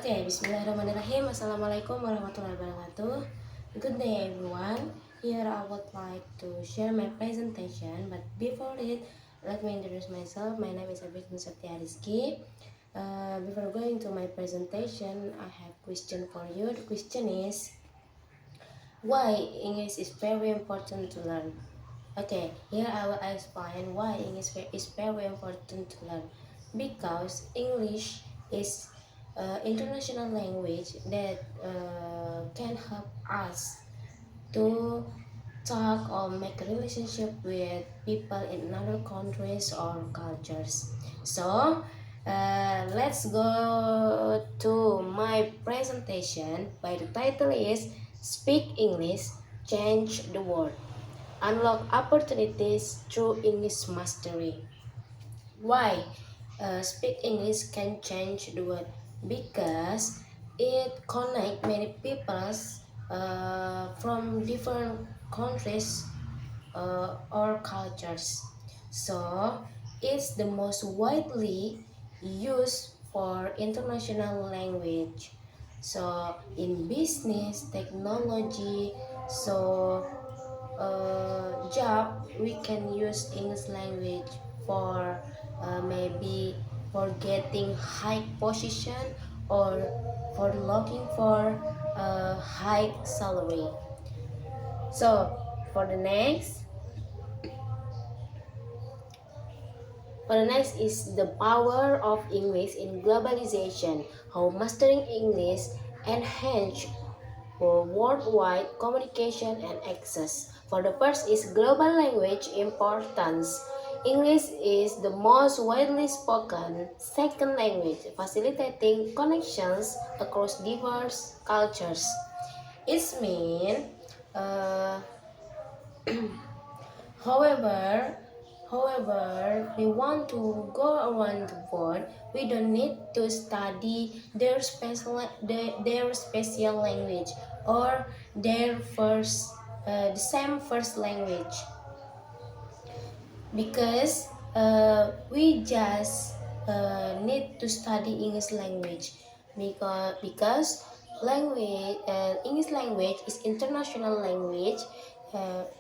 Okay, Bismillahirrahmanirrahim. Assalamualaikum warahmatullahi wabarakatuh. Good day, everyone. Here I would like to share my presentation, but before it, let me introduce myself. My name is Abid Nusatya Rizky. Before going to my presentation, I have a question for you. The question is, why English is very important to learn? Okay, here I will explain why English is very important to learn. Because English is international language that can help us to talk or make a relationship with people in other countries or cultures. So let's go to my presentation. By the title is Speak English, Change the World. Unlock opportunities through English mastery. Why speak English can change the world? Because it connect many peoples from different countries or cultures. So it's the most widely used for international language. So in business, technology, so job we can use English language for maybe for getting high position or for looking for a high salary. So for the next is the power of English in globalization, how mastering English enhance for worldwide communication and access. For the first is global language importance. English is the most widely spoken second language, facilitating connections across diverse cultures. It means, uh, however, we want to go around the world. We don't need to study their special language or their the same first language, because we just need to study English language because English language is international language.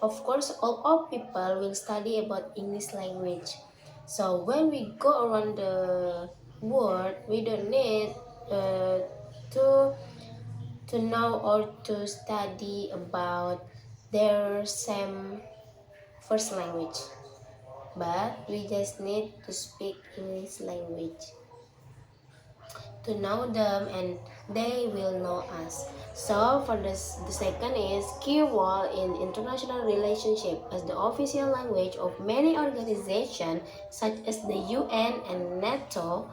Of course, all of people will study about English language. So when we go around the world, we don't need to know or to study about their same first language, but we just need to speak English language to know them and they will know us. So for this, the second is key role in international relationship. As the official language of many organizations such as the UN and NATO,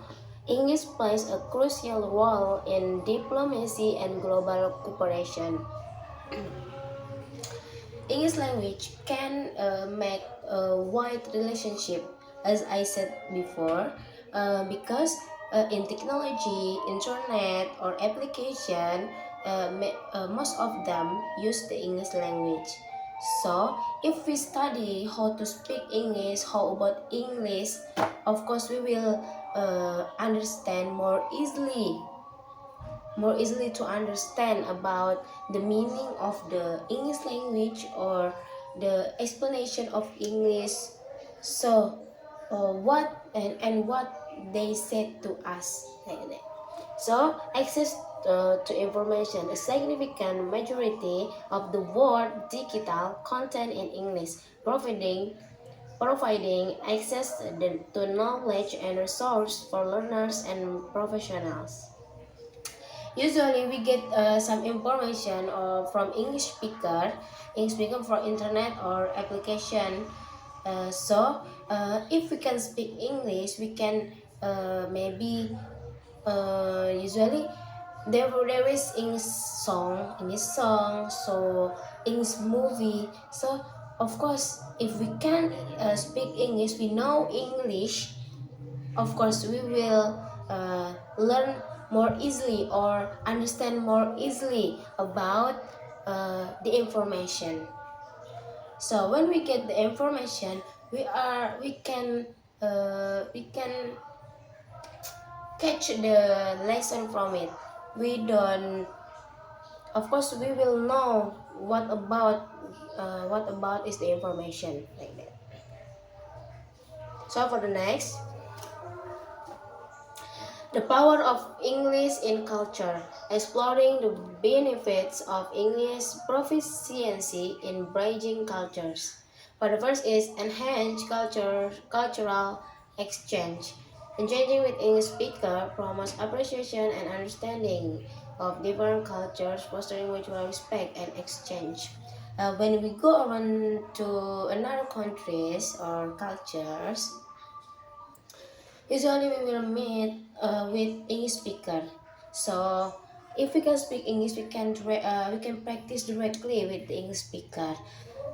English plays a crucial role in diplomacy and global cooperation. English language can make a wide relationship, as I said before, because in technology, internet, or application, most of them use the English language. So, if we study how to speak English, how about English, of course we will understand more easily to understand about the meaning of the English language or the explanation of English. So what they said to us like that. So access to information, a significant majority of the world digital content in English, providing access to knowledge and resource for learners and professionals. Usually we get some information from English speaker from internet or application. So if we can speak English, we can maybe usually there is English song, so English movie. So of course, if we can speak English, we know English, of course we will learn more easily or understand more easily about the information. So when we get the information, we can catch the lesson from it. we don't, of course we will know what about is the information like that. So for the next, the power of English in culture, exploring the benefits of English proficiency in bridging cultures. For the first is enhance cultural exchange. Engaging with English speaker promotes appreciation and understanding of different cultures, fostering mutual respect and exchange. When we go around to another countries or cultures, usually we will meet with English speaker. So if we can speak English, we can practice directly with the English speaker.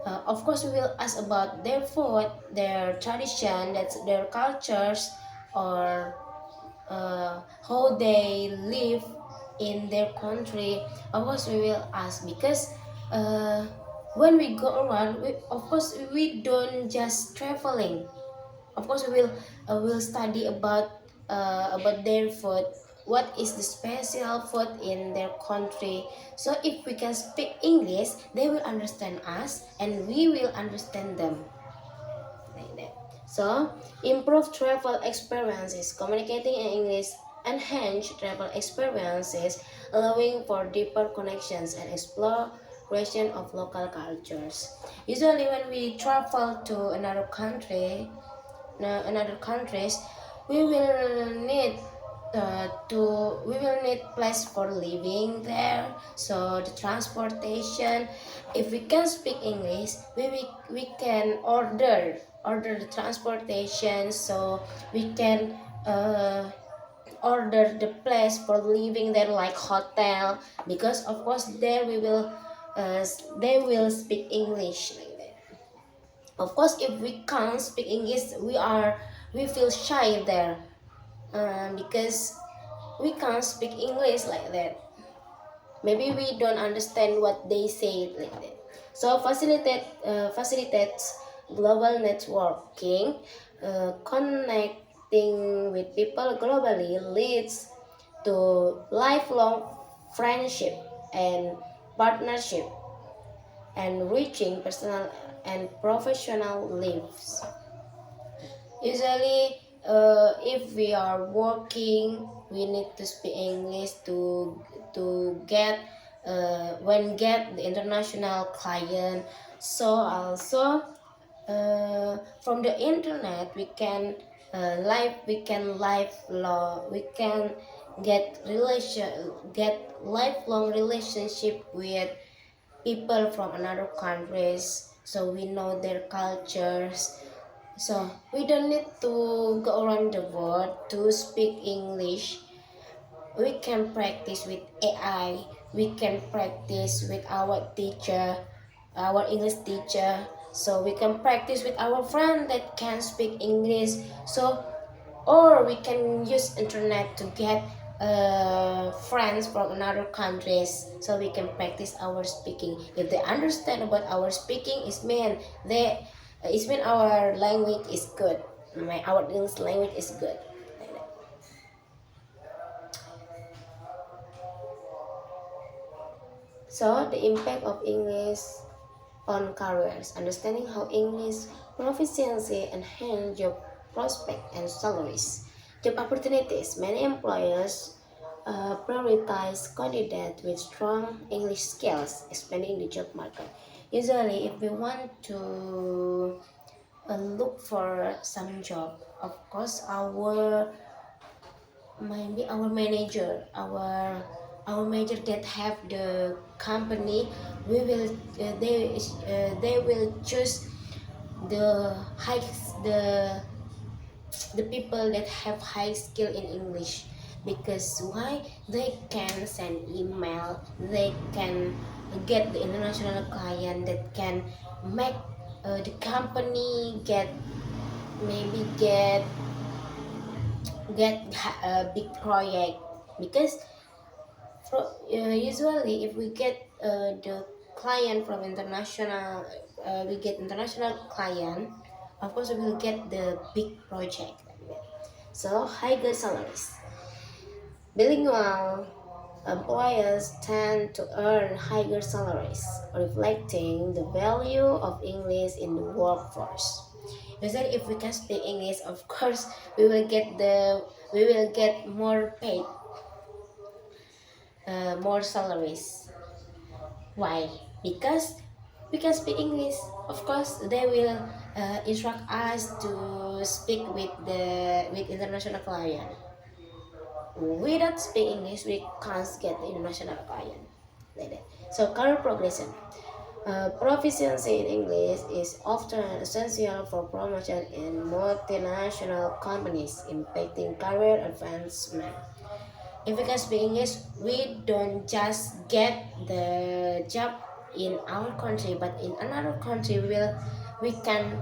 Of course, we will ask about their food, their tradition, that's their cultures, or how they live in their country. Of course, we will ask because uh, when we go around, of course we don't just traveling. Of course we will study about their food, what is the special food in their country. So if we can speak English, they will understand us and we will understand them like that. So improve travel experiences, communicating in English enhance travel experiences, allowing for deeper connections and exploration of local cultures. Usually when we travel to another countries, we will need we will need place for living there, so the transportation. If we can speak English, we can order the transportation, so we can order the place for living there like hotel, because of course there they will speak English like that. Of course, if we can't speak English, we feel shy there, because we can't speak English like that. Maybe we don't understand what they say like that. So facilitates global networking, connecting with people globally leads to lifelong friendship and partnership, and reaching personal and professional lives. Usually, if we are working, we need to speak English to get get the international client. So also from the internet we can get lifelong relationship with people from another countries, so we know their cultures. So we don't need to go around the world to speak English. We can practice with AI. We can practice with our teacher, our English teacher. So we can practice with our friend that can speak English. So or we can use internet to get friends from another countries, so we can practice our speaking. If they understand about our speaking, it mean our language is good. Our English language is good like that. So the impact of English on careers, understanding how English proficiency enhance job prospect and salaries. Job opportunities. Many employers prioritize candidates with strong English skills, expanding the job market. Usually, if we want to look for some job, of course, our manager, our manager that have the company, we will they will choose the high the people that have high skill in English, because why, they can send email, they can get the international client, that can make the company maybe get a big project. Because usually if we get the client from international, we get international client, of course we will get the big project like that. So higher salaries, bilingual employers tend to earn higher salaries, reflecting the value of English in the workforce. Usually, if we can speak English, of course, we will get more paid, more salaries. Why? Because we can speak English. Of course, they will instruct us to speak with the with international client. Without speak English, we can't get the international client like that. So career progression. Proficiency in English is often essential for promotion in multinational companies, impacting career advancement. If we can speak English, we don't just get the job in our country, but in another country we can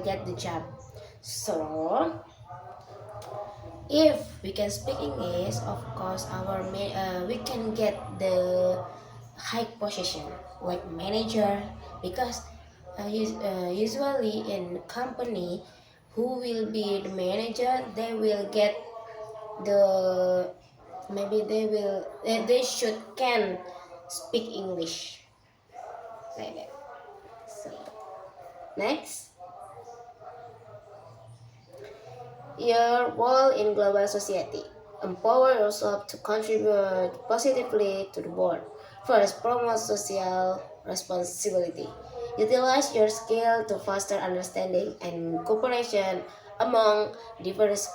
get the job. So if we can speak English, of course we can get the high position like manager, because usually in company who will be the manager, they will get the maybe they should can speak English like that. So next, your role in global society. Empower yourself to contribute positively to the world. First, promote social responsibility. Utilize your skill to foster understanding and cooperation among diverse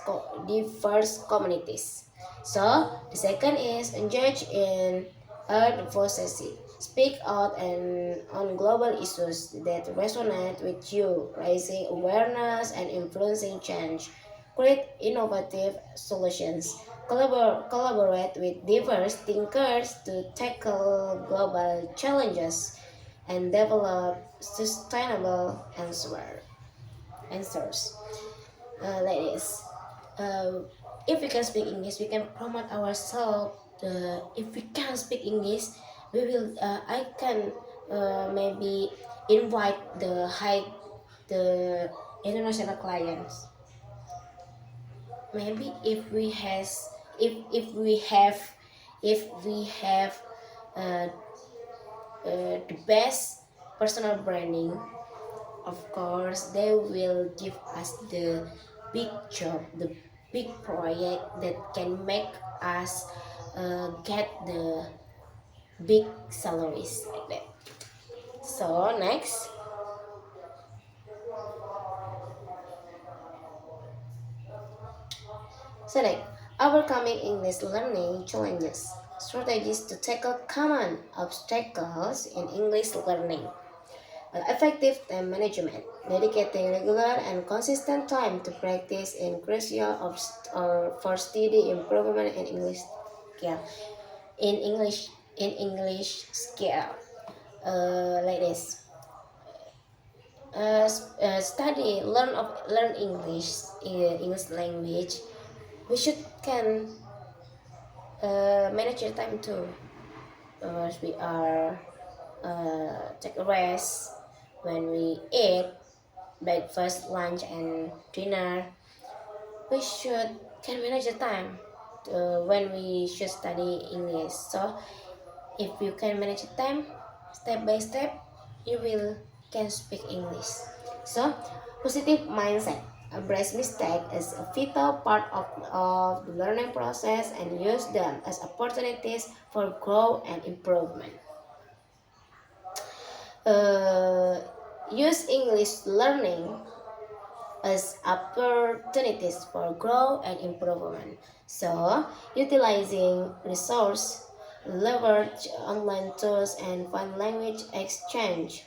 communities. So, the second is engage in advocacy. Speak out on global issues that resonate with you, raising awareness and influencing change. Create innovative solutions. Collaborate with diverse thinkers to tackle global challenges and develop sustainable answers. Like this. Uh, if we can speak English, we can promote ourselves. If we can speak English, we will. I can maybe invite the international clients. Maybe if we have if we have uh, the best personal branding, of course they will give us the big job, the big project that can make us get the big salaries like that. So next, select overcoming English learning challenges. Strategies to tackle common obstacles in English learning. Effective time management. Dedicating regular and consistent time to practice in crucial for steady improvement in English skill. In English skill. Like this. Learn English language. We should can manage your time too. We are take a rest when we eat breakfast, lunch, and dinner. We should can manage the time when we should study English. So if you can manage the time step by step, you will can speak English. So positive mindset. Embrace mistake as a vital part of the learning process and use them as opportunities for growth and improvement. uh, Use English learning as opportunities for growth and improvement. So, utilizing resource, leverage online tools, and find language exchange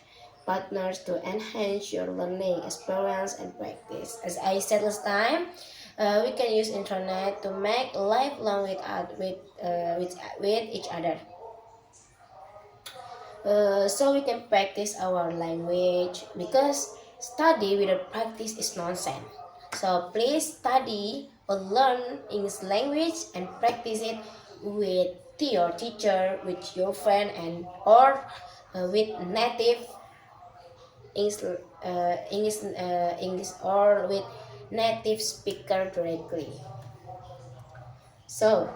partners to enhance your learning experience and practice. As I said last time, we can use internet to make lifelong with each other. So we can practice our language, because study without practice is nonsense. So please study or learn English language and practice it with your teacher, with your friend, and or with native English, English or with native speaker directly. So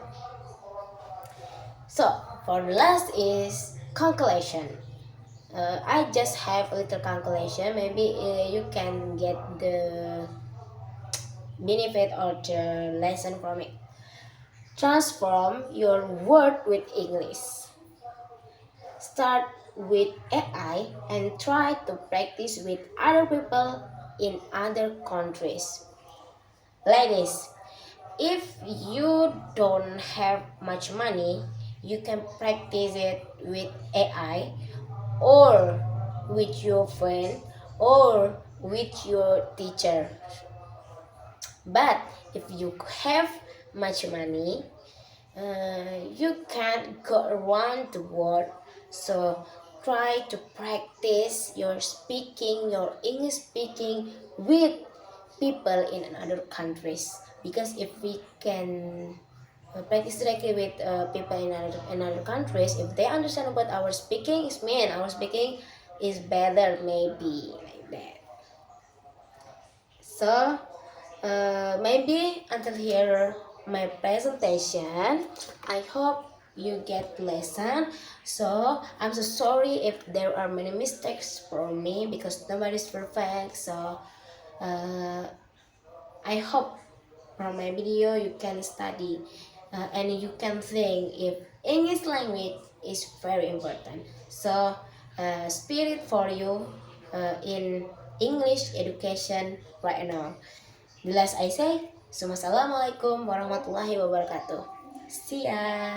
So for the last is calculation. I just have a little calculation. Maybe you can get the benefit or the lesson from it. Transform your word with English. Start with AI and try to practice with other people in other countries. Ladies, if you don't have much money, you can practice it with AI or with your friend or with your teacher. But if you have much money, you can't go around the world. So try to practice your speaking, your English speaking with people in another countries. Because if we can practice directly with people in another countries, if they understand what our speaking is mean, our speaking is better, maybe like that. So maybe until here my presentation. I hope you get lesson. So I'm so sorry if there are many mistakes from me because nobody's perfect. So uh, I hope from my video you can study and you can think if English language is very important. So spirit for you in English education right now. The last I say, Assalamualaikum warahmatullahi wabarakatuh. See ya.